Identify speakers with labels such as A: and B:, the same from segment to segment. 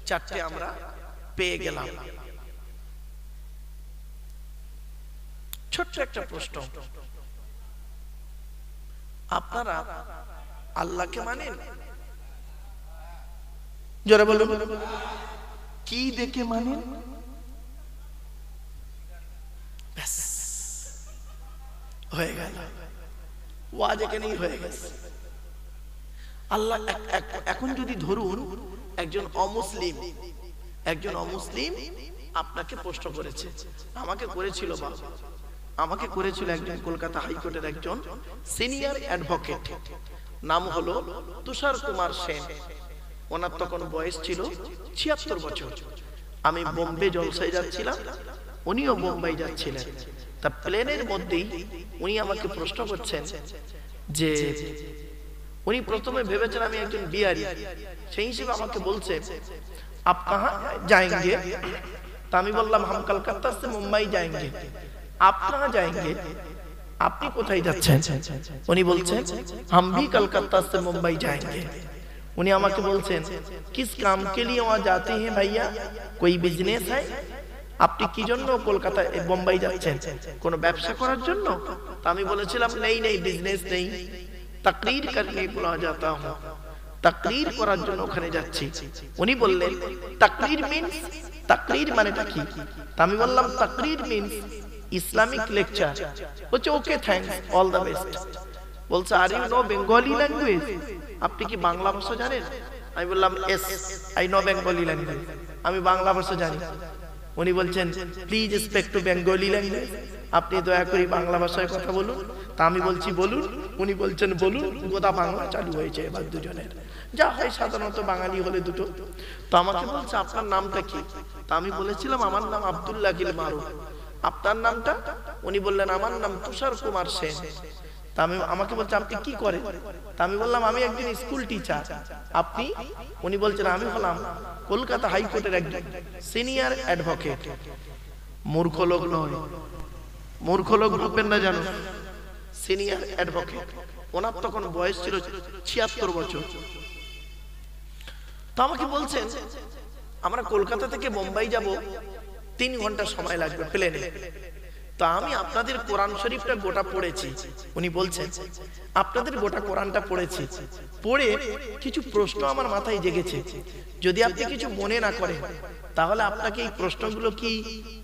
A: চারটে আমরা পেয়ে গেলাম। ছোট্ট একটা প্রশ্ন, আপনারা আল্লাহকে মানেন? জোরে বলুন, কি দেখে মানেন? ব্যাস হয়ে গেল, ওয়াজ এখানেই হয়ে গেছে। আল্লাহ এখন যদি ধরুন একজন অমুসলিম আপনাকে প্রশ্ন করেছে, আমাকে করেছিল বাবা, আমাকে করেছিল একজন কলকাতা হাইকোর্টের একজন সিনিয়র অ্যাডভোকেট, নাম হলো তুষার কুমার সেন। ওনার তখন বয়স ছিল ৭৬ বছর। আমি বোম্বে জলসায় যাচ্ছিলাম, উনিও বোম্বাই যাচ্ছিলেন। তা প্লেনের মধ্যেই উনি আমাকে প্রশ্ন করছেন যে, উনি প্রথমে ভেবেছেন আমি একজন বিহারি, সেই হিসেবে আমাকে বলছে আপ কাহা যাएंगे? তা আমি বললাম হাম কলকাতা সে মুম্বাই যাएंगे। আপ কাহা যাएंगे? আপনি কোথায় যাচ্ছেন? উনি বলছেন হাম ভি কলকাতা সে মুম্বাই যাएंगे। উনি আমাকে বলছেন কিস কাম কে লিয়ে ওয়া जाते हैं भैया, कोई बिजनेस है? আপনি কি জন্য কলকাতা বোম্বাই যাচ্ছেন? কোন ব্যবসা করার জন্য? তা আমি বলেছিলাম নেই নেই, বিজনেস নেই, তাকরীর করনে বুলা जाता हूं, তাকরীর করার জন্য ওখানে যাচ্ছি। উনি বললেন তাকরীর মিন্স, তাকরীর মানেটা কি? তা আমি বললাম তাকরীর মিন্স ইসলামিক লেকচার। বলছে okay thanks, all the best. বলছে are you know Bengali language, আপনি কি বাংলা ভাষা জানেন? আমি বললাম yes I know Bengali language, আমি বাংলা ভাষা জানি। উনি বলছেন please speak to Bengali language, আপনি দয়া করে বাংলা ভাষায় কথা বলুন। তা আমি বলছি বলুন, উনি বলছেন বলুন। গোদা বাংলা চালু হয়েছে এবার দুজনের, যা হয় সাধারণত বাঙালি হলে দুটো। তো আমাকে বলছে আপনার নামটা কি? তা আমি বলেছিলাম আমার নাম আব্দুল্লাহ গিল মারুফ। আপনার নামটা? উনি বললেন আমার নাম তুষার কুমার সেন। তা আমি আমাকে বলছে আপনি কি করেন? তা আমি বললাম আমি একজন স্কুল টিচার। আপনি? উনি বলছেন আমি হলাম কলকাতা হাইকোর্টের একজন সিনিয়র অ্যাডভোকেট। মূর্খ লোক নয়, মূর্খ লোক বুঝবেন না জানো, সিনিয়র অ্যাডভোকেট। ওনার তখন বয়স ছিল ৭৬ বছর। তো আমাকে বলছেন আমরা কলকাতা থেকে বোম্বাই যাব, ৩ ঘন্টা সময় লাগবে প্লেনে। তা আমি আপনাদের কোরআন শরীফটা গোটা পড়েছি। উনি বলছেন আপনাদের গোটা কোরআনটা পড়েছি, পড়ে কিছু প্রশ্ন আমার মাথায় জেগেছে, যদি আপনি কিছু মনে না করেন তাহলে আপনাকে এই প্রশ্নগুলো কি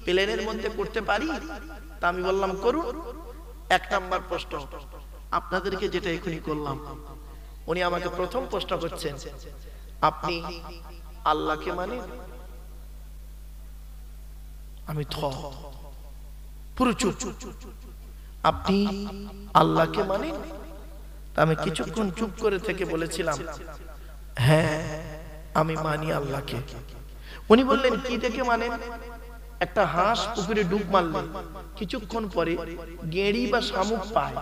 A: প্লেনের মধ্যে করতে পারি? তা আমি বললাম করুন। ১ নাম্বার প্রশ্ন আপনাদেরকে যেটা এখনই করলাম। উনি আমাকে প্রথম প্রশ্ন করছেন আপনি আল্লাহকে মানেন? আমি পুরো চুপ। আপনি আল্লাহকে মানেন? তা আমি কিছুক্ষণ চুপ করে থেকে বলেছিলাম হ্যাঁ আমি মানি আল্লাহকে। উনি বললেন কি দেখে মানেন? একটা হাঁস পুকুরে ডুব মারলে কিছুক্ষণ পরে গেঁড়ি বা শামুক পায়।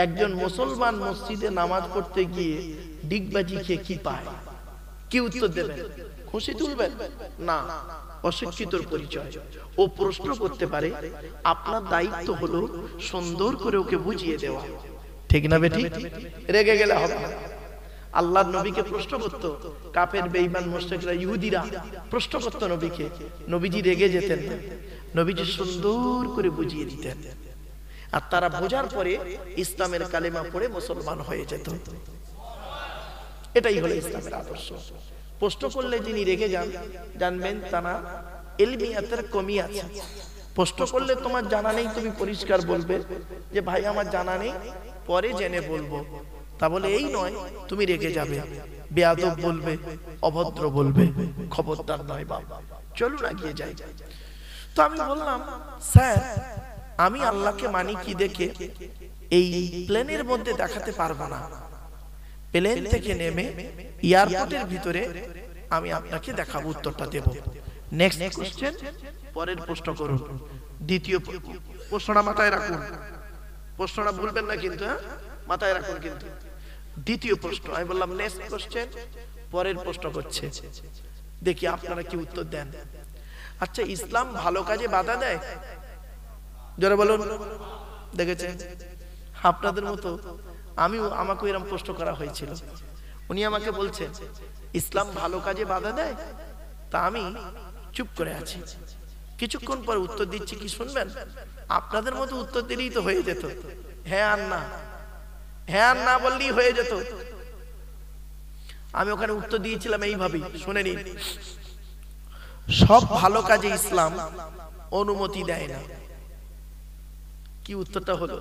A: একজন মুসলমান মসজিদে নামাজ পড়তে গিয়ে ডিগবাজি খেয়ে কি পায়? কি উত্তর দেবেন? খুশি তুলবেন না, অশিক্ষিতর পরিচয়। ও প্রশ্ন করতে পারে, আপনার দায়িত্ব হলো সুন্দর করে ওকে বুঝিয়ে দেওয়া, ঠিক না বেটি? রেগে গেলে হবে না। আল্লাহর নবীকে প্রশ্ন করত কাফের বেঈমান মুশরিকরা, ইহুদিরা প্রশ্ন করত নবীকে, নবীজি রেগে যেতেন না, নবীজি সুন্দর করে বুঝিয়ে দিতেন। আর তারা বোঝার পরে ইসলামের কালেমা পড়ে মুসলমান হয়ে যেত। এটাই হলো ইসলামের আদর্শ। প্রশ্ন করলে যিনি রেগে যান, জানবেন তারা ইলমিয়াতের কমি আছে। প্রশ্ন করলে তোমার জানা নেই, তুমি পরিষ্কার বলবে যে ভাই আমার জানা নেই, পরে জেনে বলবো। তা বলে এই নয় তুমি রেগে যাবে, বেয়াদব বলবে, অভদ্র বলবে, খবরদার নয় বাবা। চলুন এগিয়ে যাই। তো আমি বললাম স্যার আমি আল্লাহকে মানি কি দেখে এই প্লেনের মধ্যে দেখাতে পারবো না, প্লেন থেকে নেমে এয়ারপোর্টের ভিতরে আমি আপনাকে দেখাবো, উত্তরটা দেব। নেক্সট কোশ্চেন, পরের প্রশ্ন করুন। দ্বিতীয় প্রশ্নটা মাথায় রাখুন, প্রশ্নটা ভুলবেন না কিন্তু, হ্যাঁ মাথায় রাখুন কিন্তু। দ্বিতীয় প্রশ্ন, আমি বললাম নেক্সট কোশ্চেন, পরের প্রশ্ন করছে, দেখি আপনারা কি উত্তর দেন। আচ্ছা ইসলাম ভালো কাজে বাধা দেয়? জোরে বলুন। দেখেছেন আপনাদের মতো আমাকে এরকম প্রশ্ন করা হয়েছিল। উনি আমাকে বলছেন ইসলাম ভালো কাজে বাধা দেয়? তা আমি চুপ করে আছি। কিছুক্ষণ পরে উত্তর দিচ্ছি, কি শুনবেন? আপনাদের মতো উত্তর দিলেই তো হয়ে যেত, হ্যাঁ আর না, হ্যাঁ আর না বললেই হয়ে যেত। আমি ওখানে উত্তর দিয়েছিলাম এইভাবেই, শুনে নিন। সব ভালো কাজে ইসলাম অনুমতি দেয় না। কি উত্তরটা হলো?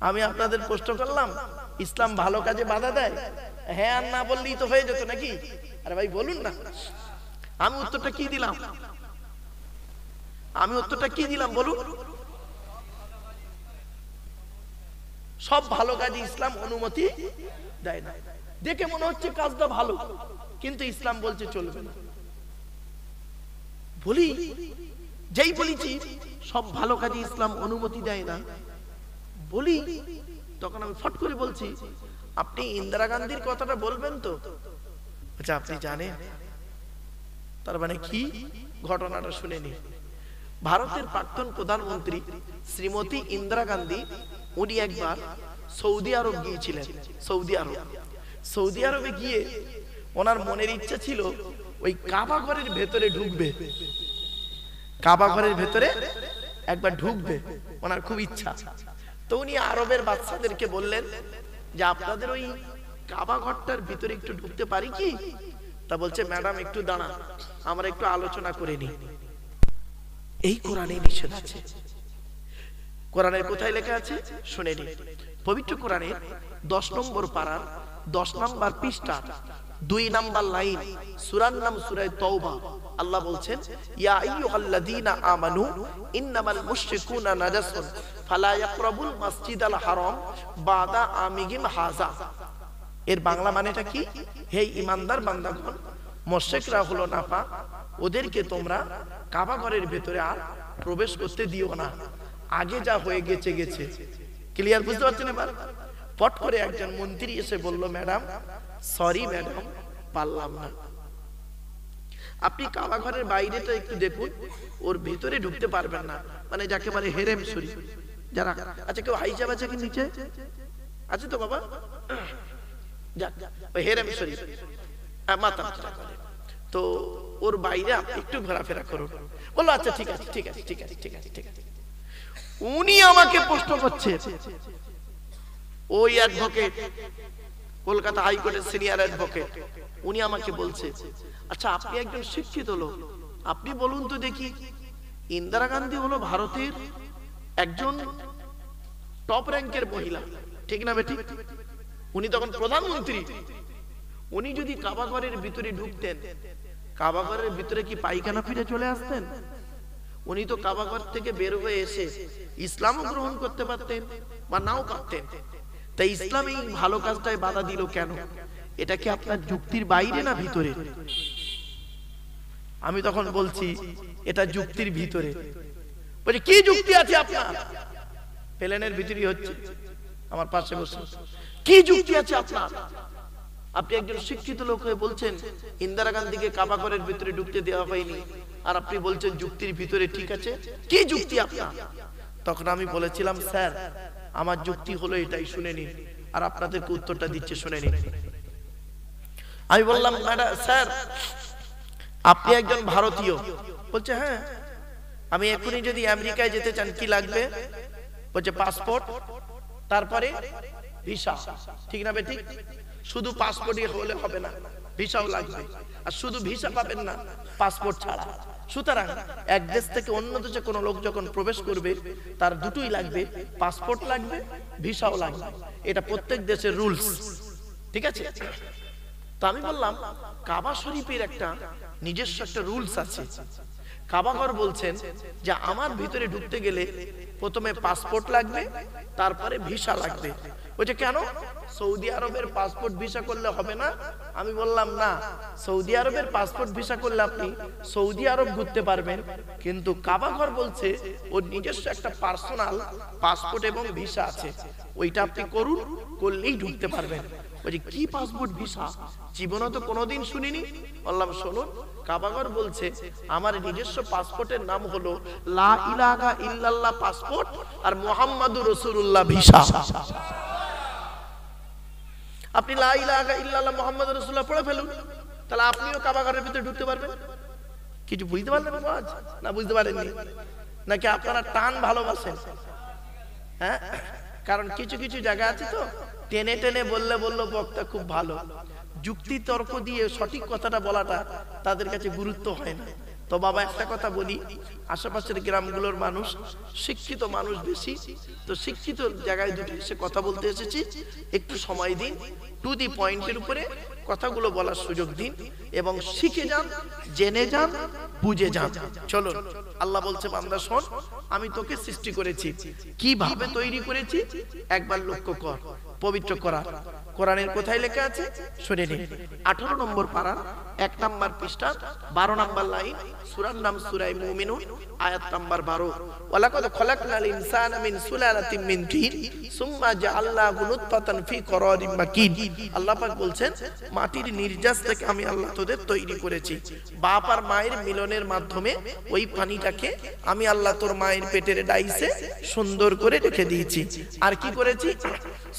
A: আমি আপনাদের প্রশ্ন করলাম, ইসলাম ভালো কাজে বাধা দেয়? হ্যাঁ আর না বললেই তো হয়ে যেত নাকি? আরে ভাই বলুন না। আমি উত্তরটা কি দিলাম? আমি উত্তরটা কি দিলাম বলুন? সব ভালো কাজে ইসলাম অনুমতি দেয় না। দেখে মনে হচ্ছে কাজটা ভালো, কিন্তু ইসলাম বলছে চলবে না। বলি, যেই বলেছি সব ভালো কাজে ইসলাম অনুমতি দেয় না, বলি তখন আমি ফট করে বলছি, আপনি ইন্দিরা গান্ধীর কথাটা বলবেন তো? আচ্ছা আপনি জানেন? তার মানে কি? ঘটনাটা শুনে নি। ভারতের প্রাক্তন প্রধানমন্ত্রী শ্রীমতী ইন্দিরা গান্ধী, উনি একবার সৌদি আরব গিয়েছিলেন। সৌদি আরবে গিয়ে ওনার মনের ইচ্ছা ছিল ওই কাবা ঘরের ভেতরে ঢুকবে, কাবা ঘরের ভেতরে একবার ঢুকবে, ওনার খুব ইচ্ছা। তো উনি আরবের বাদশাদেরকে বললেন যে আপনাদের ওই কাবা ঘরটার ভিতরে একটু ঢুকতে পারি কি? তা বলছে, ম্যাডাম একটু দাঁড়ান, আমরা একটু আলোচনা করে নিই। এই কোরআনে নিষেধ আছে। কোরআনের কোথায় লেখা আছে শুনে নিন। পবিত্র কোরআনের 10 নম্বর পারার 10 নম্বর পৃষ্ঠা 2 নম্বর লাইন, সূরার নাম সূরা তাওবা। আল্লাহ বলছেন, ইয়া আইয়ুহাল্লাযীনা আমানু ইন্নামাল মুশরিকুনা নাজাসুন ফালা ইয়াকরাবুল মাসজিদাল হারাম বাদা আমিহিম হাযা। এর বাংলা মানেটা কি? হে ঈমানদার বান্দাগণ, মুশরিকরা হলো নাপাক, ওদেরকে তোমরা কাবা ঘরের ভেতরে আর প্রবেশ করতে দিও না। আগে যা হয়ে গেছে গেছে। ক্লিয়ার বুঝতে পারছেন? এবার পট করে একজন মন্ত্রী এসে বলল, ম্যাডাম সরি ম্যাডাম, পারলাম না। আপনি কাবা ঘরের বাইরেটা একটু দেখুন, ওর ভিতরে ঢুকতে পারবেন না। মানে যাকে বলে হেরেম শরীফ যারা। আচ্ছা কেউ হাইজাব আছে কি নিচে? আছে তো বাবা? যাক, ওই হেরেম শরীফ মাথা করে, তো ওর বাইরে আপনি একটু ঘোরাফেরা করুন। বললো আচ্ছা ঠিক আছে ঠিক আছে ঠিক আছে ঠিক আছে ঠিক আছে। উনি আমাকে প্রশ্ন করছে, ওই অ্যাডভোকেট, কলকাতা হাইকোর্টের সিনিয়র অ্যাডভোকেট, উনি আমাকে বলছে, আচ্ছা আপনি একজন শিক্ষিত লোক, আপনি বলুন তো দেখি, ইন্দিরা গান্ধী হলো ভারতের একজন টপ র্যাঙ্কের মহিলা, ঠিক না বেঠিক? উনি তখন প্রধানমন্ত্রী। উনি যদি কাবা ঘরের ভিতরে ঢুকতেন, কাবা ঘরের ভিতরে কি পায়খানা ফিরে চলে আসতেন? উনি তো কাবা ঘর থেকে বের হয়ে এসে ইসলামও গ্রহণ করতে পারতেন বা নাও পারতেন। তাই ইসলাম এই ভালো কাজটায় বাধা দিল কেন? এটা কি আপনার যুক্তির বাইরে না ভিতরে? আমি তখন বলছি এটা যুক্তির ভিতরে। বলছি কি যুক্তি আছে আপনার? প্লেনের ভিতরেই হচ্ছে, আমার পাশে বসে। কি যুক্তি আছে আপনার? আপনি একজন শিক্ষিত লোক হয়ে বলছেন ইন্দিরা গান্ধীকে কাবা ঘরের ভিতরে ঢুকতে দেওয়া হয়নি, আর আপনি বলছেন যুক্তির ভিতরে ঠিক আছে। কি যুক্তি আপনার? তখন আমি বলেছিলাম, স্যার আমার যুক্তি হলো এটাই, শুনে নিন, আর আপনাদেরকে উত্তরটা দিচ্ছে, শুনে নিন। আমি বললাম, ম্যাডাম স্যার আপনি একজন ভারতীয়। বলছে হ্যাঁ। আমি এখনই যদি আমেরিকায় যেতে চান কি লাগবে? বলছে পাসপোর্ট, তারপরে ভিসা, ঠিক না বেঠিক? শুধু পাসপোর্টই হলে হবে না, ভিসাও লাগবে। আর শুধু ভিসা পাবেন না পাসপোর্ট ছাড়া। সুতরাং এক দেশ থেকে অন্য দেশে কোনো লোক যখন প্রবেশ করবে তার দুটোই লাগবে, পাসপোর্ট লাগবে, ভিসাও লাগবে। এটা প্রত্যেক দেশের রুলস, ঠিক আছে? তো আমি বললাম, কাবা শরীফের একটা নিজস্ব একটা রুলস আছে। কাবা ঘর বলছেন যে আমার ভিতরে ঢুকতে গেলে প্রথমে পাসপোর্ট লাগবে, তারপরে ভিসা লাগবে। বলছে কেন? সৌদি আরবের পাসপোর্ট ভিসা করলে হবে না? আমি বললাম না, সৌদি আরবের পাসপোর্ট ভিসা করলে আপনি সৌদি আরব ঘুরতে পারবেন, কিন্তু কাবা ঘর বলছে ওর নিজস্ব একটা পার্সোনাল পাসপোর্ট এবং ভিসা আছে, ওইটা আপনি করুন, করলেই ঢুকতে পারবেন। বলছি কি পাসপোর্ট ভিসা? জীবনে তো কোনোদিন শুনিনি। বললাম শুনুন, কাবা ঘর বলছে আমার নিজস্ব পাসপোর্টের নাম হলো লা ইলাহা ইল্লাল্লাহ পাসপোর্ট, আর মুহাম্মাদুর রাসূলুল্লাহ ভিসা। আপনি লা ইলাহা ইল্লাল্লাহ মুহাম্মাদুর রাসূলুল্লাহ পড়ে ফেলুন, তাহলে আপনিও কাবা ঘরের ভিতরে ঢুকতে পারবেন? কিছু বুঝতে পারলেন আজ না বুঝতে পারেননি? নাকি আপনারা টান ভালোবাসেন? হ্যাঁ, কারণ কিছু কিছু জায়গা আছে তো টেনে টেনে বললে বক্তা খুব ভালো, যুক্তি তর্ক দিয়ে সঠিক কথাটা বলাটা তাদের কাছে গুরুত্ব হয় না। তো বাবা একটা কথা বলি, আশেপাশের গ্রামগুলোর মানুষ শিক্ষিত মানুষ বেশি, তো শিক্ষিত জায়গায় দুটো এসে কথা বলতে এসেছি, একটু সময় দিন, টু দি পয়েন্টের উপরে কথাগুলো বলার সুযোগ দিন এবং শিখে যান, জেনে যান, বুঝে যান। চলো, আল্লাহ বলছে বান্দা শোন, আমি তোকে সৃষ্টি করেছি, কিভাবে তৈরি করেছি একবার লক্ষ্য কর। পবিত্র কোরআনের কোথায় লেখা আছে শুনে নিন। 18 নম্বর পারা 1 নম্বর পৃষ্ঠা 12 নম্বর লাইন, সূরার নাম সূরা মুমিনুন, আয়াত নাম্বার 12। ওয়ালাকাদ খলাকনাল ইনসানা মিন সুলালাতিন মিন তিন সুম্মা জাআলনাহু নুতফাতান ফি করারিন মাকিন। আল্লাহ পাক বলছেন মাটির নির্যাস থেকে আমি আল্লাহ তোদের তৈরি করেছি। বাপ আর মায়ের মিলনের মাধ্যমে ওই পানিটাকে আমি আল্লাহ তোর মায়ের পেটের ডাইসে সুন্দর করে রেখে দিয়েছি। আর কি করেছি?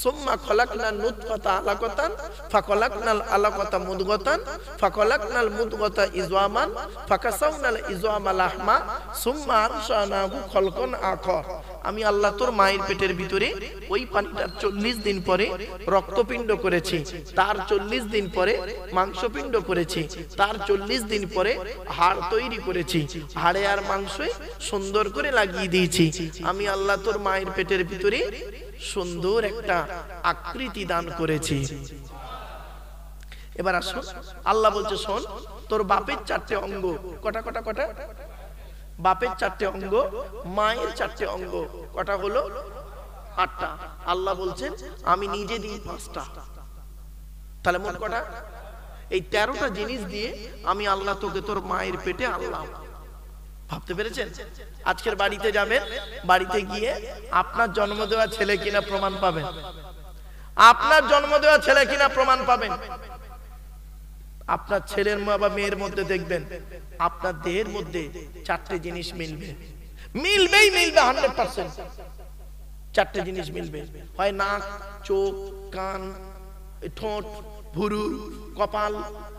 A: সুম্মা খলাকনাল নুতফাতা আলাকাতান ফাখলাকনাল আলাকাতা মুদগাতান ফাখলাকনাল মুদগাতা ইজওয়ামান ফাকাসাউনাল ইজওয়ামা লাহমা সুম্মা আনশানাহু খলকান আখর। আমি আল্লাহ তোর মায়ের পেটের ভিতরে ওই পানিটার 40 দিন পরে রক্তপিণ্ড করেছি, তার 40 দিন পরে মাংসপিণ্ড করেছি, তার 40 দিন পরে হাড় তৈরি করেছি, হাড়ে আর মাংসে সুন্দর করে লাগিয়ে দিয়েছি। আমি আল্লাহ তোর মায়ের পেটের ভিতরে সুন্দর একটা আকৃতি দান করেছি। এবার আসো, আল্লাহ বলছে শোন, তোর বাপের 4টে অঙ্গ, কটা কটা কটা? বাপের 4টে অঙ্গ, মায়ের 4টে অঙ্গ, কটা হলো? 8টা। আল্লাহ বলছেন আমি নিজে দিই 5টা, তাহলে মোট কটা? এই 13টা জিনিস দিয়ে আমি আল্লাহ তোকে তোর মায়ের পেটে আনলাম। ভাবতে পেরেছেন? আজকের বাড়িতে যাবেন, বাড়িতে গিয়ে আপনার জন্ম দেওয়া ছেলে কিনা প্রমাণ পাবেন, আপনার জন্ম দেওয়া ছেলে কিনা প্রমাণ পাবেন। আপনার ছেলের মা বা মেয়ের মধ্যে দেখবেন আপনার দেহের মধ্যে 4টে জিনিস মিলবে, মিলবেই মিলবে 100%। 4টে জিনিস মিলবে, হয় নাক, চোখ, কান, ঠোঁট, ভুরু, কপাল,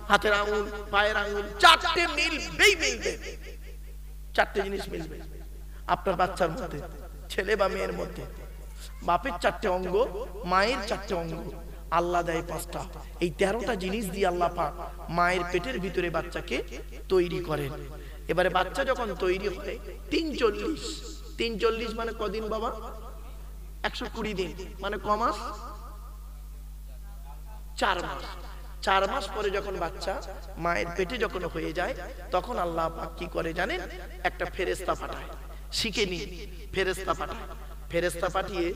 A: হাতের আঙুল, পায়ের আঙুল, 4টে মিলবেই মিলবে। 4টে জিনিস মিলবে আপনার বাচ্চার মধ্যে, ছেলে বা মেয়ের মধ্যে। বাপের 4টে অঙ্গ, মায়ের 4টে অঙ্গ, আল্লাহ দেয় 5টা। এই 13টা জিনিস দিয়ে আল্লাহ পাক মায়ের পেটের ভিতরে বাচ্চাকে তৈরি করেন। এবারে বাচ্চা যখন তৈরি হয় 340 মানে কদিন বাবা? 120 দিন মানে ক মাস? 4 মাস। 4 মাস পরে যখন বাচ্চা মায়ের পেটে যখন হয়ে যায়, তখন আল্লাহ পাক কি করে জানেন? একটা ফেরেশতা পাঠায়। শিখে নিন, ফেরেশতা পাঠায়। ফেরেশতা পাঠিয়ে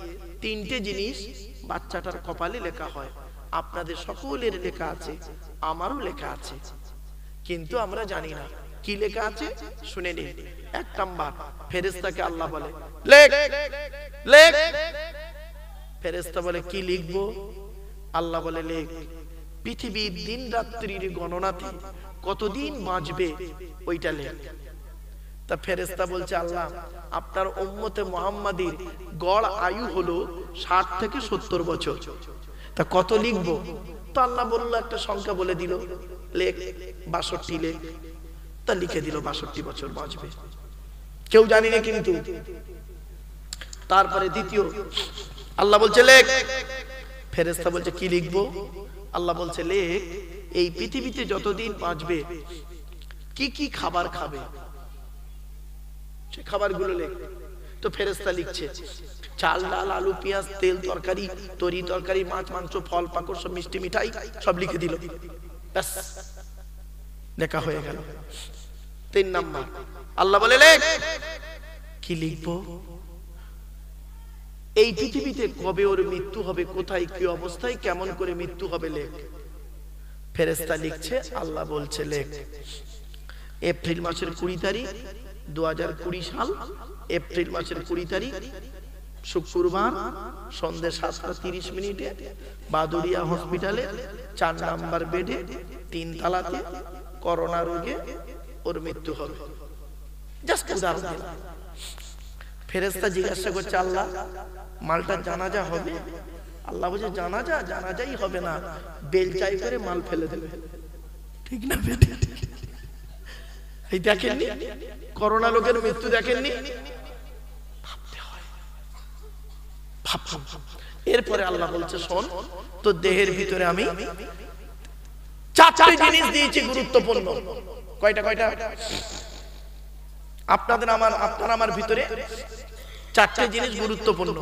A: 3টে জিনিস বাচ্চাটার কপালে লেখা হয়। আপনাদের সকলের লেখা আছে, আমারও লেখা আছে, কিন্তু আমরা জানি না কি লেখা আছে। শুনে নিন। 1 নাম্বার, ফেরেশতাকে আল্লাহ বলে লেখ লেখ। ফেরেশতা বলে কি লিখবো? আল্লাহ বলে লেখ পৃথিবীর দিন রাত্রির গণনাতে কতদিন বাঁচবে ওইটা লেখ। তা ফেরেশতা বলছে আল্লাহ আপনার উম্মতে মুহাম্মাদীর গড় আয়ু হলো 60 থেকে 70 বছর, তা কত লিখবো? তো আল্লাহ বলল একটা সংখ্যা বলে দিল, লেখ 62 লেখ। তা লিখে দিল 62 বছর বাঁচবে। কেউ জানি না কিন্তু। তারপরে দ্বিতীয়, আল্লাহ বলছে লেখ। ফেরেশতা বলছে কি লিখবো? আল্লাহ বলছে লেখ এই পৃথিবীতে যতদিন বাঁচবে কি কি খাবার খাবে, সে খাবারগুলো লেখ। তো ফেরেশতা লিখছে চাল, ডাল, আলু, পেঁয়াজ, তেল, তরকারি, তরি তরকারি, মাছ, মাংস, ফল, পাকড়, সব মিষ্টি মিঠাই সব লিখে দিল। ব্যাস, লেখা হয়ে গেল। 3 নাম্বার, আল্লাহ বলে লেখ কি লিখবো? এই পৃথিবীতে কবে ওর মৃত্যু হবে, কোথায়, কি অবস্থায়, কেমন করে মৃত্যু হবে লেখ। ফেরেশতা লিখছে, আল্লাহ বলছে লেখ এপ্রিল মাসের 20 তারিখ 2020 সাল, এপ্রিল মাসের 20 তারিখ শুক্রবার সন্ধ্যে 7টা 30 বাদুড়িয়া হসপিটালে 4 নাম্বার বেডে 3 তলাতে করোনা রোগে ওর মৃত্যু হবে। জাস্ট উদাহরণ। ফেরেশতা জিজ্ঞাসা করছে আল্লাহ মালটা জানাজা হবে? আল্লাহ বলছে জানাজাই হবে না, বেলচাই করে মাল ফেলে দেবে। ঠিক না বেটি? এই দেখেননি করোনা লোকের মৃত্যু দেখেননি? ভাবতে হয়, এরপরে আল্লাহ বলছে শোন, তো দেহের ভিতরে আমি চারটি জিনিস দিয়েছি গুরুত্বপূর্ণ। কয়টা? আপনার আমার ভিতরে চারটি জিনিস গুরুত্বপূর্ণ,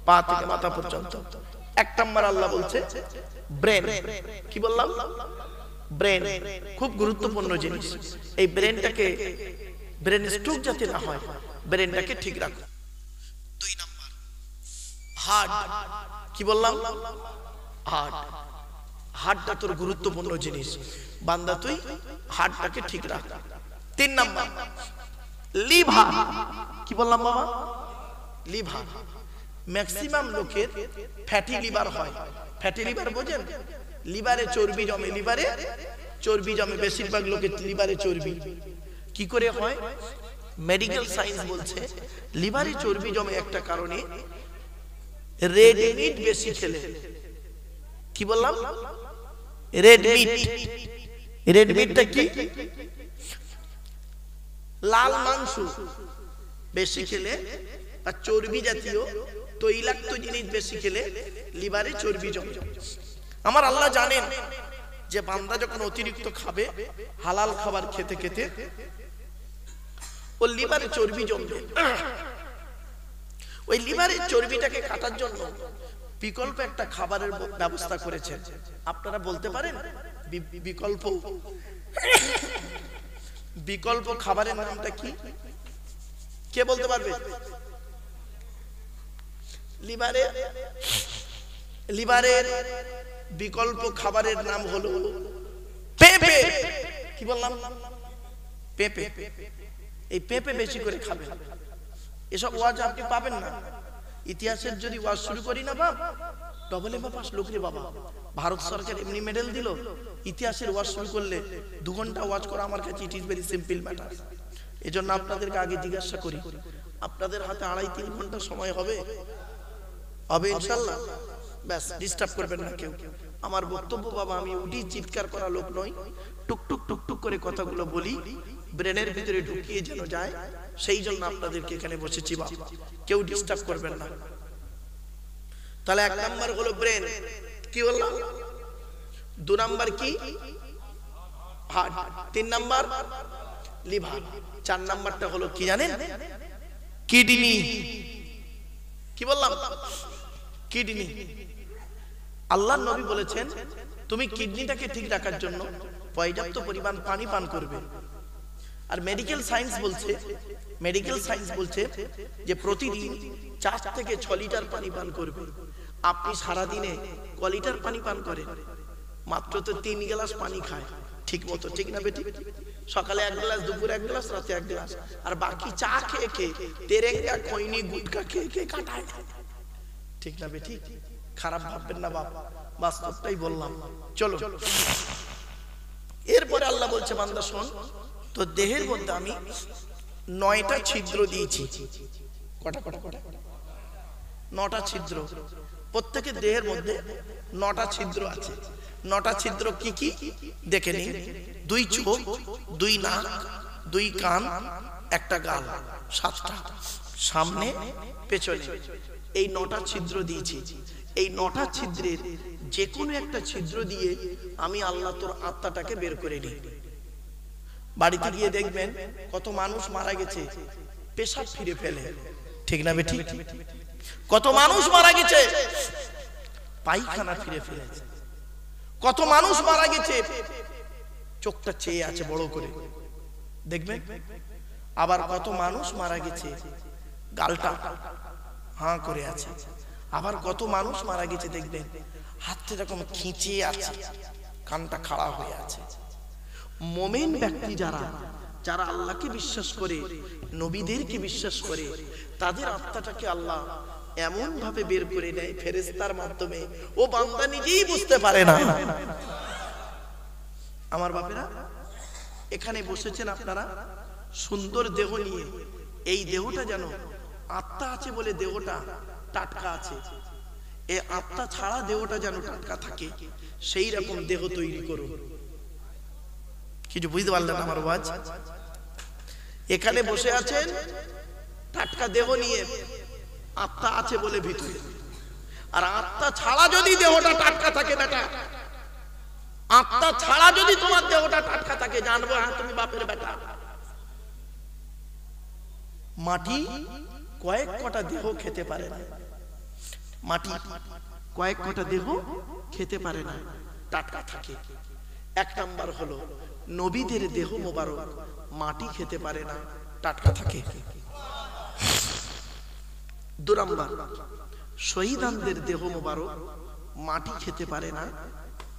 A: পা থেকে মাথা পর্যন্ত। এক নম্বর আল্লাহ বলছে ব্রেন। কি বললাম? ব্রেন খুব গুরুত্বপূর্ণ জিনিস। এই ব্রেনটাকে, ব্রেন স্ট্রোক যাতে না হয়, ব্রেনটাকে ঠিক রাখো। দুই নাম্বার হার্ট। কি বললাম? হার্ট। হার্টটা তোর গুরুত্বপূর্ণ জিনিস, বান্দা তুই হার্টটাকে ঠিক রাখ। তিন নাম্বার লিভার। কি বললাম বাবা? লিভার। ম্যাক্সিমাম লোকের ফ্যাটি লিভার হয়। ফ্যাটি লিভার বোঝেন? লিভারে চর্বি জমে, লিভারে চর্বি জমে, বেশিরভাগ লোকের লিভারে চর্বি। কি করে হয়? মেডিকেল সায়েন্স বলছে লিভারে চর্বি জমে একটা কারণে, রেড মিট বেশি খেলে। কি বললাম? Red meat. রেড মিটটা কি? লাল মাংস বেশি খেলে আর চর্বি জাতীয় তৈলাক্ত জিনিস বেশি খেলে লিভারে চর্বি জমে। আমার আল্লাহ জানেন যে বান্দা যখন অতিরিক্ত খাবে, হালাল খাবার খেতে খেতে ওর লিভারে চর্বি জমবে। ওই লিভারের চর্বিটাকে কাটার জন্য বিকল্প একটা খাবারের ব্যবস্থা করেছেন। আপনারা বলতে পারেন বিকল্প খাবারের নামটা কি? কে বলতে পারবে? লিভারের বিকল্প খাবারের নাম হলো পেঁপে। কি বললাম? পেঁপে। এই পেঁপে বেশি করে খাবেন। এসব ওয়াজ আপনি পাবেন না। ইতিহাসের যদি ওয়াজ শুরু করি না বাপ, ডবল এম পাস লোক রে বাবা। ভারত সরকার এমনি মেডেল দিল, ইতিহাসের ওয়াজ শুরু করলে 2 ঘন্টা ওয়াজ করা আমার কাছে it is very simple matter. এজন্য আপনাদেরকে আগে জিজ্ঞাসা করি, আপনাদের হাতে 2.5-3 ঘন্টা সময় হবে? হবে ইনশাআল্লাহ? ব্যাস, ডিস্টার্ব করবেন না কেউ। আমার বক্তব্য বাবা, আমি উঠি চিৎকার করা লোক নই, টুকটুক টুকটুক করে কথাগুলো বলি, ব্রেনের ভিতরে ঢুকিয়ে যেন যায়, সেই জন্য আপনাদেরকে এখানে বসেছি বাবা। কেউ ডিস্টার্ব করবেন না। তাহলে 1 নাম্বার হলো ব্রেন। কি বললাম? 2 নাম্বার কি? হার্ট। 3 number liver. 4 নাম্বারটা হলো কি জানেন? কিডনি। কি বললাম? কিডনি। আল্লাহর নবী বলেছেন তুমি কিডনিটাকে ঠিক রাখার জন্য পর্যাপ্ত পরিমাণ পানি পান করবে। আর মেডিকেল সায়েন্স বলছে যে প্রতিদিন 4 থেকে 6 লিটার পানি পান করবে। আপনি সারা দিনে ক লিটার পানি পান করেন? মাত্র তো 3 গ্লাস পানি খায় ঠিক মতো, ঠিক না বেটি? সকালে 1 গ্লাস, দুপুরে 1 গ্লাস, রাতে 1 গ্লাস, আর বাকি চা খেয়ে খেয়ে, তেরেঙ্গা, খৈনি, গুটকা খেয়ে খেয়ে কাটায়। ঠিক না বেটি? খারাপ ভাববেন না বাপ, বাস্তবটাই বললাম। চলো, এরপরে আল্লাহ বলছে বান্দা শোন, তো দেহের মধ্যে আমি 9টা ছিদ্র দিয়েছি। কটা? 9টা ছিদ্র। প্রত্যেকের দেহের মধ্যে 9টা ছিদ্র আছে। 9টা ছিদ্র কি কি দেখে নিন। 2 চোখ, 2 নাক, 2 কান, 1টা গাল, 7টা সামনে পেছনে। এই 9টা ছিদ্র দিয়েছি। এই 9টা ছিদ্রের যে কোনো একটা ছিদ্র দিয়ে আমি আল্লাহ তোর আত্মাটাকে বের করে নিই। বাড়িতে গিয়ে দেখবেন কত মানুষ মারা গেছে পেশাব ফিরে ফেলে, ঠিক না বেটি? কত মানুষ মারা গেছে পায়খানা ফিরে ফেলেছে। কত মানুষ মারা গেছে চোখটা চেয়ে আছে বড় করে, দেখবেন। আবার কত মানুষ মারা গেছে গালটা হাঁ করে আছে। আবার কত মানুষ মারা গেছে দেখবেন হাতটা এরকম খিঁচে আছে, কানটা খাড়া হয়ে আছে। মুমিন ব্যক্তি যারা আল্লাহকে বিশ্বাস করে, নবীদেরকে বিশ্বাস করে, তাদের আত্মাটাকে আল্লাহ এমন ভাবে বের করে নেয় ফেরেশতার মাধ্যমে, ও বান্দা নিজেই বুঝতে পারে না। আমার বাপেরা এখানে বসেছেন আপনারা সুন্দর দেহ নিয়ে। এই দেহটা যেন আত্মা আছে বলে দেহটা টাটকা আছে। এই আত্মা ছাড়া দেহটা যেন টাটকা থাকে, সেই রকম দেহ তৈরি করুন। কিছু বুঝতে পারলেন আমার ওয়াজ? এখানে বসে আছেন টাটকা দেহ নিয়ে, আত্মা আছে বলে ভিতরে, আর আত্মা ছাড়া যদি দেহটা টাটকা থাকে বেটা, আত্মা ছাড়া যদি তোমার দেহটা টাটকা থাকে, জানবো হ্যাঁ তুমি বাপের বেটা। মাটি কয়েক কটা দেহ খেতে পারে না, মাটি কয়েক কটা দেহ খেতে পারে না, টাটকা থাকে। এক নাম্বার হলো নবীদের দেহ মোবারক মাটি খেতে পারে না, টাটকা থাকে। দু নাম্বার শহীদানদের দেহ মোবারক মাটি খেতে পারে না,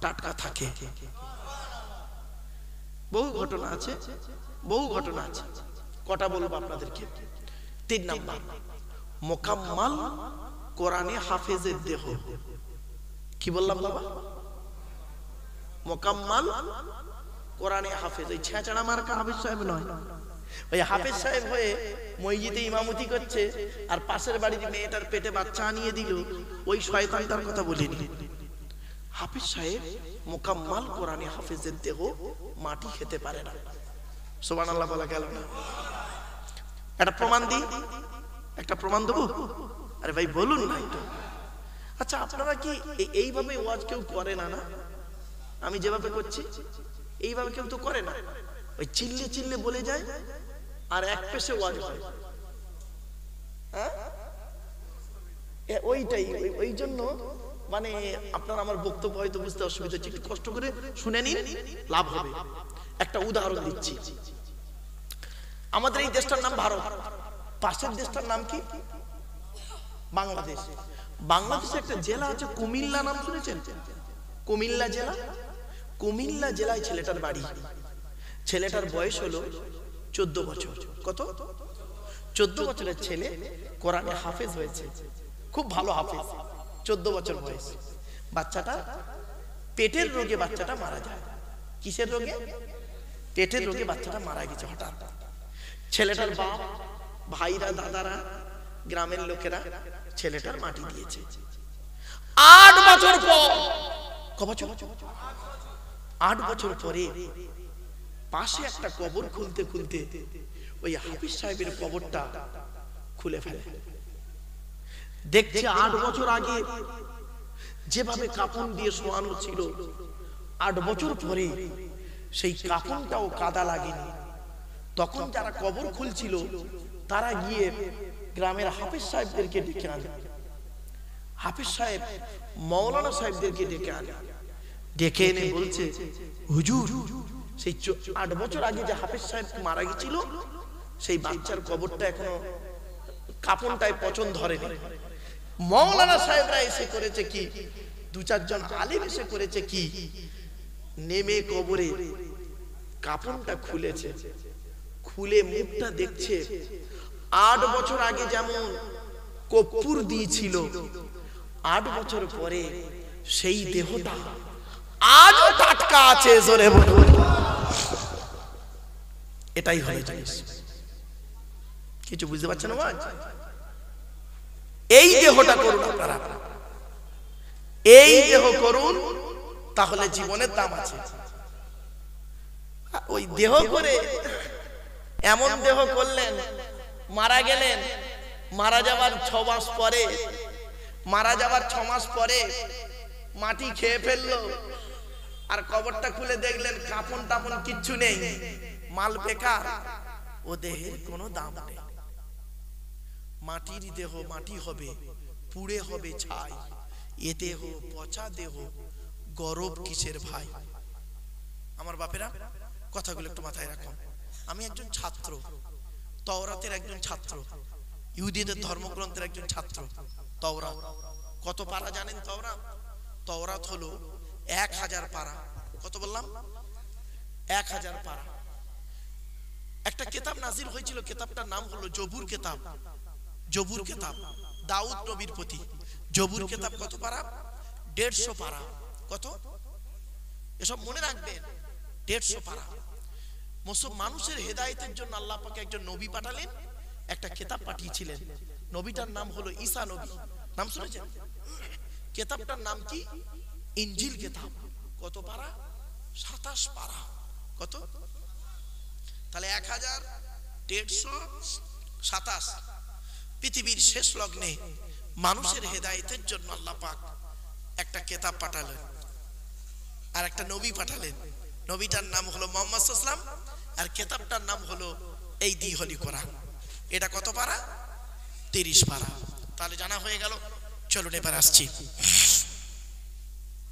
A: টাটকা থাকে। বহু ঘটনা আছে, বহু ঘটনা আছে, কটা বলবো আপনাদেরকে। 3 নাম্বার মোকাম্মাল কোরআনে হাফেজের দেহ। কি বললাম বাবা? মোকাম্মাল কোরআনে হাফেজ। ওই ছেঁচড়া মার্কা হাফেজ সাহেব নয়, ওই হাফেজ সাহেব হয়ে মসজিদে ইমামতি করছে আর পাশের বাড়ির মেয়েটার পেটে বাচ্চা আনিয়ে দিল, ওই শয়তানটার কথা বলিনি। হাফেজ সাহেব মোকাম্মাল কোরআনে হাফেজের দেহ মাটি খেতে পারে না। সুবহানাল্লাহ বলা গেল না? একটা প্রমাণ দিই, একটা প্রমাণ দেবো? আরে ভাই বলুন না একটু। আচ্ছা আপনারা কি এইভাবে ওয়াজ কেউ করে না? না আমি যেভাবে করছি এইভাবে কেউ তো করে না, ওই চিল্লে চিল্লে বলে যায় আর এক পেশে ওয়াজ হয়। হ্যাঁ ওইটাই, ওই জন্য মানে আপনার আমার বক্তব্য হয়তো বুঝতে অসুবিধা হচ্ছে, একটু কষ্ট করে শুনে নিন, লাভ হবে। একটা উদাহরণ দিচ্ছি। আমাদের এই দেশটার নাম ভারত, পাশের দেশটার নাম কি? বাংলাদেশ। বাংলাদেশে একটা জেলা আছে কুমিল্লা, নাম শুনেছেন? কুমিল্লা জেলা। কুমিল্লা জেলায় ছেলেটার বাড়ি। ছেলেটার বয়স হলো 14 বছর। কত? 14 বছরের ছেলে কোরআনে হাফেজ হয়েছে, খুব ভালো হাফেজ। 14 বছর বয়স। বাচ্চাটা পেটের রোগে বাচ্চাটা মারা যায়। কিসের রোগে? পেটের রোগে বাচ্চাটা মারা গেছে হঠাৎ। ছেলেটার বাপ, ভাইরা, দাদারা, গ্রামের লোকেরা ছেলেটার মাটি দিয়েছে। 8 বছর পর, ক বছর? 8 বছর পরে পাশে একটা কবর খুলতে খুলতে ওই হাফিজ সাহেবের কবরটা খুলে ফেলে। দেখছে 8 বছর আগে যেভাবে কাফন দিয়ে শোয়ানো ছিল, 8 বছর পরে সেই কাফনটাও কাদা লাগেনি। তখন যারা কবর খুলছিল তারা গিয়ে গ্রামের হাফিজ সাহেবদেরকে ডেকে আনে। হাফিজ সাহেব মাওলানা সাহেবদেরকে ডেকে আনে, ডেকে এনে বলছে, হুজুর সেই 8 বছর আগে যে হাফিজ সাহেব মারা গেছিল, সেই বাচ্চার কবরটা এখনো কাফনটায় পচন ধরেনি। মাওলানা সাহেবরা এসে করেছে কি, 2-4 জন আলেম এসে করেছে কি, নেমে কবরে কাফনটা খুলেছে। খুলে মুখটা দেখছে, 8 বছর আগে যেমন কর্পূর দিয়েছিল, 8 বছর পরে সেই দেহটা আজও টাটকা আছে। জোরে বলুন। এটাই হয় জিনিস। কিছু বুঝতে পারছেন না? এই দেহটা করুন আপনারা, এই দেহ করুন, তাহলে জীবনের দাম আছে। ওই দেহ করে এমন দেহ করলেন, মারা গেলেন, মারা যাওয়ার 6 মাস পরে, মারা যাওয়ার 6 মাস পরে মাটি খেয়ে ফেললো, আর কবরটা খুলে দেখলেন কাফন টাফন কিচ্ছু নেই, মাল বেকার। ও দেহের কোনো দাম নেই। মাটির দেহ মাটি হবে, পুড়ে হবে ছাই। এ দেহ পচা দেহ, গরব কিসের ভাই? আমার বাপেরা কথাগুলো একটু মাথায় রাখুন। আমি একজন ছাত্র, তাওরাতের একজন ছাত্র, ইহুদিদের ধর্মগ্রন্থের একজন ছাত্র। তাওরাত কত পারা জানেন? তাওরাত হলো 1000 পারা। কত বললাম? 1000 পারা। একটা কিতাব নাজিল হয়েছিল, কিতাবটার নাম হলো জবুর কিতাব। জবুর কিতাব দাউদ নবীর প্রতি। জবুর কিতাব কত পারা? 150 পারা। কত? এসব মনে রাখবেন, 150 পারা। মানুষের হেদায়েতের জন্য আল্লাহ পাক একজন নবী পাঠালেন, একটা কিতাব পাঠিয়েছিলেন। নবীটার নাম হলো ঈসা নবী। নাম শুনেছেন? কিতাবটার নাম কি? ইনজিল কিতাব। কত পারা? 27 পারা। কত? তাহলে 1127। পৃথিবীর শেষ লগ্নে মানুষের হেদায়েতের জন্য আল্লাহ পাক একটা কিতাব পাঠালেন আর একটা নবী পাঠালেন। নবীটার নাম হলো মুহাম্মদ সাল্লাল্লাহু আলাইহি ওয়াসাল্লাম, আর কিতাবটার নাম হলো এই দ্বিহলি কোরআন। এটা কত পারা? 30 পারা। তাহলে জানা হয়ে গেল। চলুন এবার আসছি।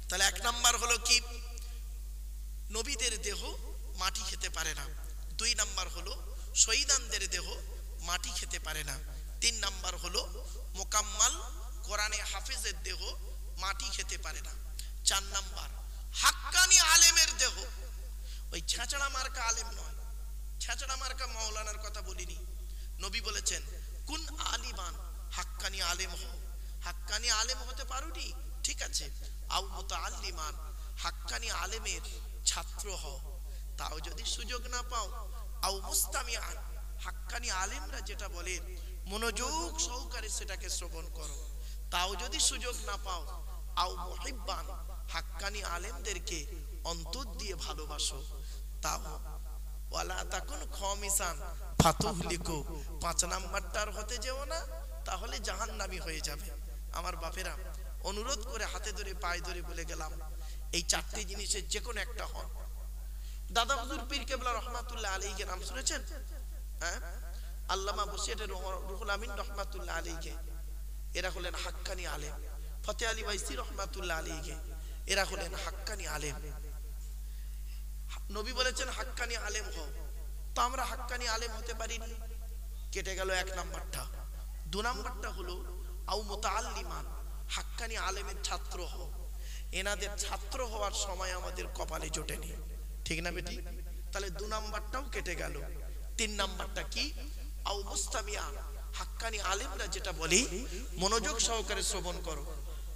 A: তাহলে 1 নাম্বার হলো কি? নবীদের দেহ মাটি খেতে পারে না। 2 নাম্বার হলো শহীদানদের দেহ মাটি খেতে পারে না। 3 নাম্বার হলো মোকাম্মাল কোরআনে হাফেজের দেহ মাটি খেতে পারে না। 4 নাম্বার হাক্কানি আলেমের দেহ, ওই ছাঁচড়া মার্কা আলেম নয়, ছাঁচড়া মার্কা মাওলানার কথা বলিনি। নবী বলেছেন কুন আলিমান, হাক্কানি আলেম হও। হাক্কানি আলেম হতে পারোনি, ঠিক আছে, আও মুতাআল্লিমান, হাক্কানি আলেমের ছাত্র হও। তাও যদি সুযোগ না পাও, আও মুস্তামিআন, হাক্কানি আলেমরা যেটা বলে মনোযোগ সহকারে সেটাকে শ্রবণ করো। তাও যদি সুযোগ না পাও, আও মুহিব্বান, হাক্কানি আলেমদেরকে অন্তর দিয়ে ভালোবাসো। তাও ওয়ালা তাকুন খামিসান ফাতুহলিকু, 5 নাম্বারটার হতে যেও না, তাহলে জাহান্নামী হয়ে যাবে। আমার বাপেরা, অনুরোধ করে হাতে ধরে পায়ে ধরে বলে গেলাম, এই 4টি জিনিসের যে কোনো একটা হন। দাদা হুজুর পীর কেবলা রহমাতুল্লাহ আলাইহির নাম শুনেছেন? হ্যাঁ, আল্লামা বসিরহাটের রুহুল আমিন রহমাতুল্লাহ আলাইহি, এরা হলেন হাক্কানি আলেম। ফতে আলী বাইসি রহমাতুল্লাহ আলাইহি, এরা হলেন হাক্কানি আলেম। নবী বলেছেন হাক্কানি আলেম হও, তো আমরা হাক্কানি আলেম হতে পারিনি, কেটে গেল 1 নাম্বারটা। 2 নাম্বারটা হলো আও মুতাআল্লিমান, হাক্কানি আলেমের ছাত্র হও। এনাদের ছাত্র হওয়ার সময় আমাদের কপালে জোটেনি, ঠিক না বেটি? তাহলে 2 নাম্বারটাও কেটে গেল। 3 নাম্বারটা কি? আও মুস্তামিআন, হাক্কানি আলেমরা যেটা বলি মনোযোগ সহকারে শ্রবণ করো।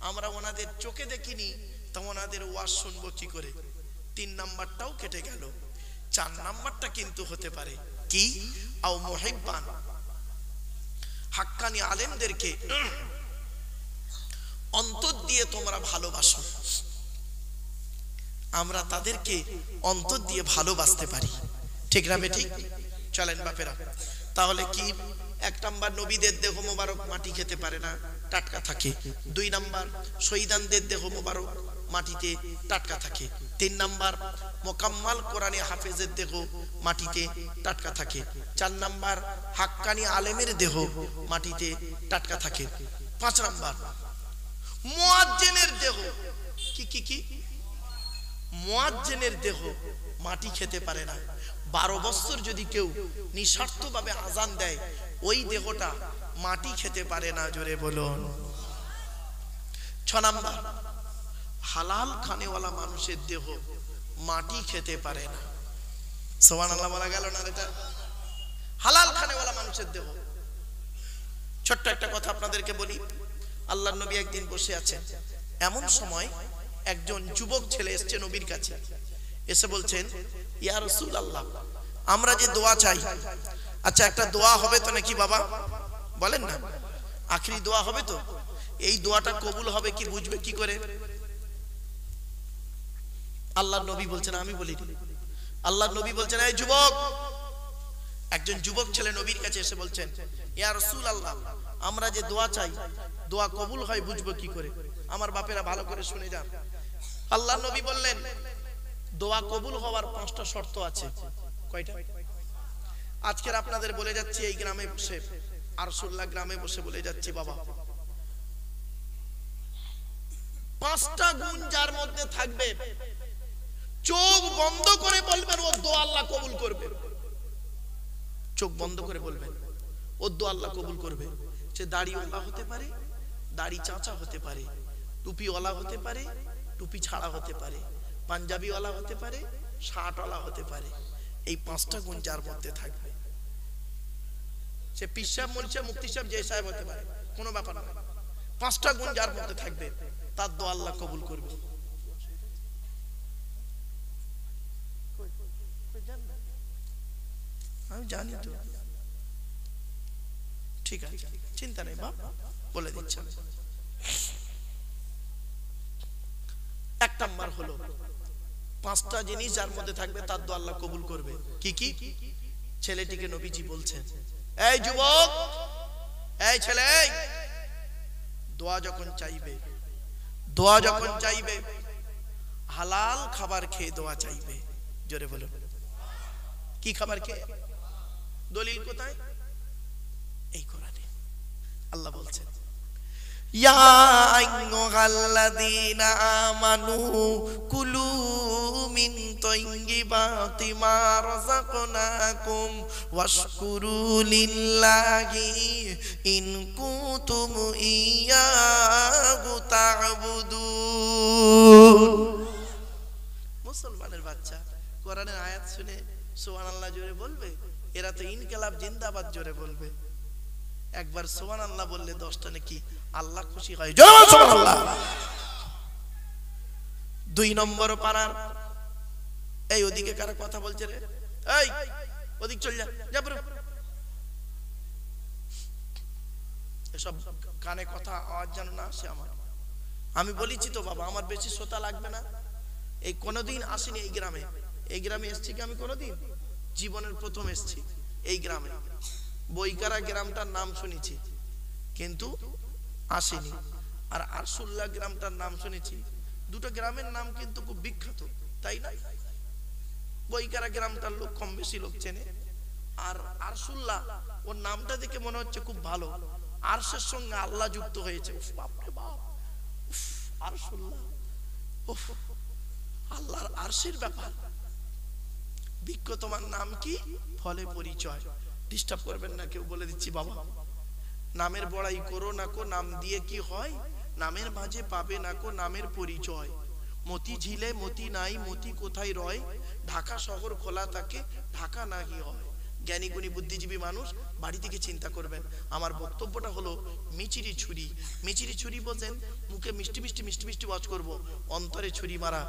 A: আমরা ওনাদের চোখে দেখিনি, তো ওনাদের ওয়াজ শুনবো কি করে? 3 নাম্বারটাও কেটে গেল। 4 নাম্বারটা কিন্তু হতে পারে কি? আও মুহিব্বান, হাক্কানি আলেমদেরকে অন্তর দিয়ে তোমরা ভালোবাসো। আমরা তাদেরকে অন্তর দিয়ে ভালোবাসতে পারি, ঠিক না বেটি? চলেন বাপেরা, তাহলে কি? 1 নাম্বার নবীদের দেহ মোবারক মাটি খেতে পারে না, টাটকা থাকে। 2 নাম্বার শহীদানদের দেহ মোবারক মাটিতে টাটকা থাকে। 3 নাম্বার মোকাম্মাল কোরআনে হাফেজের দেহ মাটিতে টাটকা থাকে। 4 নাম্বার হাক্কানি আলেমের দেহ মাটিতে টাটকা থাকে। 5 নাম্বার মুয়াজ্জিনের দেহ, কি মুয়াজ্জিনের দেহ মাটি খেতে পারে না। 12 বছর যদি কেউ নিঃস্বার্থভাবে আজান দেয়, ওই দেহটা মাটি খেতে পারে না, জোরে বলুন। 6 নাম্বার হালাল খানেওয়ালা মানুষের দেহ মাটি খেতে পারে না। সুবহানাল্লাহ বলা গেল না? এটা হালাল খানেওয়ালা মানুষের দেহ। ছোট্ট একটা কথা আপনাদেরকে বলি। আল্লাহর নবী একদিন বসে আছেন, এমন সময় একজন যুবক ছেলে এসছে নবীর কাছে, এসে বলছেন, ইয়া রাসূলুল্লাহ, আমরা যে দোয়া চাই, আচ্ছা একটা দোয়া হবে তো নাকি বাবা? বলেন না, আখেরি দোয়া হবে তো? এই দোয়াটা কবুল হবে কি বুঝবে কি করে? আল্লাহর নবী বলছেন, আমি বলিনি। আল্লাহর নবী বলছেন, এই যুবক, একজন যুবক ছেলে নবীর কাছে এসে বলছেন, ইয়া রাসূলুল্লাহ, আমরা যে দোয়া চাই, দোয়া কবুল হয় বুঝবো কি করে? আমার বাপেরা ভালো করে শুনে যান। আল্লাহর নবী বললেন, দোয়া কবুল হওয়ার 5টা শর্ত আছে। কয়টা? আজকের আপনাদের বলে যাচ্ছি, এই গ্রামে বসে, আরশুল্লাহ গ্রামে বসে বলে যাচ্ছি বাবা, 5টা গুণ যার মধ্যে থাকবে, চোখ বন্ধ করে বলবেন ও দোয়া আল্লাহ কবুল করবে। চোখ বন্ধ করে বলবেন, ও দোয়া আল্লাহ কবুল করবে। সে দাড়িওয়ালা হতে পারে, দাড়ি চাচা হতে পারে, টুপিওয়ালা হতে পারে, টুপি ছাড়া হতে পারে, পাঞ্জাবিওয়ালা হতে পারে, শার্টওয়ালা হতে পারে। এই 5টা গুণ যার মধ্যে থাকবে, সে পীর সাহেব, মুফতি সাহেব, মুফতি সাহেব, যে সাহেব হতে পারে, কোনো ব্যাপার না। 5টা গুণ যার মধ্যে থাকবে, তার দোয়া আল্লাহ কবুল করবে। আমি জানি তো, ঠিক আছে, চিন্তা নেই বাপ, বলে দিচ্ছি। 1 নাম্বার হলো পাঁচটা জিনিস যার মধ্যে থাকবে তার দোয়া আল্লাহ কবুল করবে। কি কি? ছেলেটিকে নবীজি বলছেন, এই যুবক, এই ছেলে, দোয়া যখন চাইবে হালাল খাবার খেয়ে দোয়া চাইবে। জোরে বলুন, কি খাবার খেয়ে? দলিল কোথায়? এই কোরআনে আল্লাহ বলছেন, ইয়া আইয়ুহাল্লাযীনা আমানু কুলু মিন তাইয়্যিবাতি মা রাযাকনাকুম ওয়াশকুরু লিল্লাহি ইন কুনতুম ইয়্যাহু তা'বুদুন। মুসলমানের বাচ্চা কোরআনের আয়াত শুনে সুবহানাল্লাহ জোরে বলবে? এরা তো ইনকিলাব জিন্দাবাদ জোরে বলবে। একবার সুবহানাল্লাহ বললে 10টা নাকি আল্লাহ খুশি হয়। জোরে সুবহানাল্লাহ। 2 নম্বর পারার, এই ওদিকে কারা কথা বলছে রে? এই ওদিক চল যা, যা বড়। এসব কানে কথা আওয়াজ যেন না আসে আমার। আমি বলেছি তো বাবা, আমার বেশি শ্রোতা লাগবে না। এই কোনোদিন আসিনি এই গ্রামে। এই গ্রামে এসছি কি আমি কোনোদিন? জীবনের প্রথম এসছি এই গ্রামে। বইকারা গ্রামটার নাম শুনেছি কিন্তু আসিনি। আর আরসুল্লাহ গ্রামটার নাম শুনেছি। দুটো গ্রামের নাম কিন্তু খুব বিখ্যাত, তাই না? বইকারা গ্রামটার লোক কম বেশি লোক চেনে। আর আরসুল্লাহ, ওর নামটা দেখে মনে হচ্ছে খুব ভালো। আরশের সঙ্গে আল্লাহ যুক্ত হয়েছে। উফ বাপরে বাপ, উফ আরসুল্লাহ, উফ আল্লাহর আরশের ব্যাপার। বিজ্ঞ, তোমার নাম কি? ফলে পরিচয়। ডিস্টার্ব করবেন না কেউ, বলে দিচ্ছি বাবা। নামের বড়াই করো না কো, নাম দিয়ে কি হয়? নামের মাঝে পাবে না কো নামের পরিচয়। মতি ঝিলে মতি নাই, মতি কোথায় রয়? ঢাকা শহর খোলা থাকে, ঢাকা নাহি হয়। জ্ঞানী গুণী বুদ্ধিজীবী মানুষ বাড়ি থেকে চিন্তা করবেন। আমার বক্তব্যটা হলো মিচিরি ছুরি। মিচিরি ছুরি বোঝেন? মুখে মিষ্টি মিষ্টি মিষ্টি মিষ্টি ওয়াজ করবো, অন্তরে ছুরি মারা।